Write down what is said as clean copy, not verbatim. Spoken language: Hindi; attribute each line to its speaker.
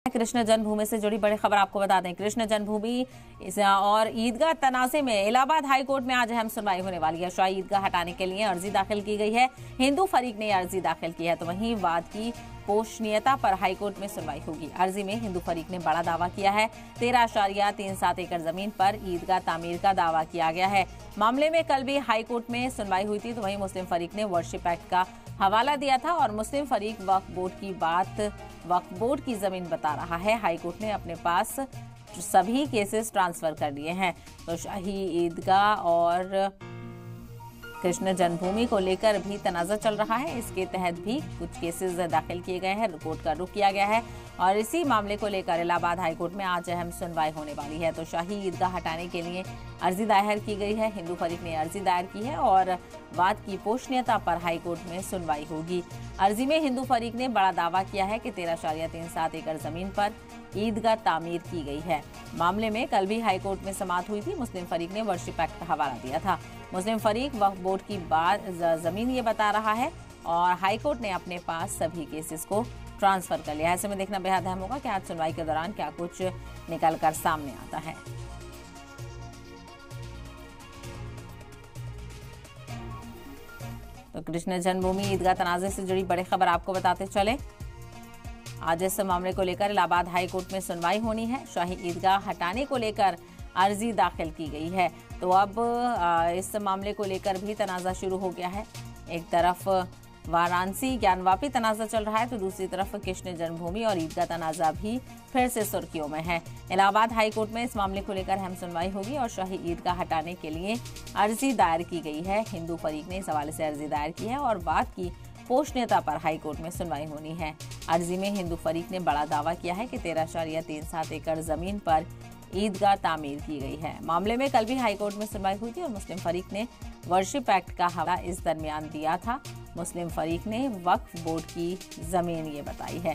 Speaker 1: कृष्ण जन्मभूमि से जुड़ी बड़ी खबर आपको बता दें। कृष्ण जन्मभूमि और ईदगाह तनाज़े में इलाहाबाद हाई कोर्ट में आज अहम सुनवाई होने वाली है। शाही ईदगाह हटाने के लिए अर्जी दाखिल की गई है। हिंदू फरीक ने अर्जी दाखिल की है, तो वहीं वाद की पोषणीयता पर हाईकोर्ट में सुनवाई होगी। अर्जी में हिंदू फरीक ने बड़ा दावा किया है। 13.37 एकड़ जमीन पर ईदगाह तामीर का दावा किया गया है। मामले में कल भी हाईकोर्ट में सुनवाई हुई थी, तो वहीं मुस्लिम फरीक ने वर्शिप एक्ट का हवाला दिया था और मुस्लिम फरीक वक्फ बोर्ड की बात वक्फ बोर्ड की जमीन बता रहा है। हाईकोर्ट ने अपने पास सभी केसेस ट्रांसफर कर लिए हैं। तो शाही ईदगाह और कृष्ण जन्मभूमि को लेकर भी तनाज़ा चल रहा है। इसके तहत भी कुछ केसेस दाखिल किए गए हैं, रिपोर्ट का रुख किया गया है और इसी मामले को लेकर इलाहाबाद हाईकोर्ट में आज अहम सुनवाई होने वाली है। तो शाही ईदगाह हटाने के लिए अर्जी दायर की गई है। हिंदू फरीक ने अर्जी दायर की है और वाद की पोषणीयता पर हाईकोर्ट में सुनवाई होगी। अर्जी में हिंदू फरीक ने बड़ा दावा किया है कि 13.37 एकड़ जमीन पर ईदगाह तामीर की गई है। मामले में कल भी हाईकोर्ट में समाअत हुई थी। मुस्लिम फरीक ने वर्शिप एक्ट का हवाला दिया था। मुस्लिम फरीक वक्फ बोर्ड की बात जमीन ये बता रहा है और हाईकोर्ट ने अपने पास सभी केसेस को ट्रांसफर कर लिया है। ऐसे में देखना बेहद अहम होगा कि आज सुनवाई के दौरान क्या कुछ निकल कर सामने आता है। तो कृष्ण जन्मभूमि ईदगाह तनाज़े से जुड़ी बड़ी खबर आपको बताते चले। आज इस मामले को लेकर इलाहाबाद हाई कोर्ट में सुनवाई होनी है। शाही ईदगाह हटाने को लेकर अर्जी दाखिल की गई है। तो अब इस मामले को लेकर भी तनाज़ा शुरू हो गया है। एक तरफ वाराणसी ज्ञानवापी तनाज़ा चल रहा है, तो दूसरी तरफ कृष्ण जन्मभूमि और ईदगाह तनाज़ा भी फिर से सुर्खियों में है। इलाहाबाद हाई कोर्ट में इस मामले को लेकर अहम सुनवाई होगी और शाही ईदगाह हटाने के लिए अर्जी दायर की गई है। हिंदू फरीक ने इस हवाले से अर्जी दायर की है और बात की पोषणीयता पर हाईकोर्ट में सुनवाई होनी है। अर्जी में हिंदू फरीक ने बड़ा दावा किया है कि 13.37 एकड़ जमीन पर ईदगाह तामीर की गई है। मामले में कल भी हाईकोर्ट में सुनवाई हुई थी और मुस्लिम फरीक ने वर्शिप एक्ट का हवाला इस दरमियान दिया था। मुस्लिम फरीक ने वक्फ बोर्ड की जमीन ये बताई है।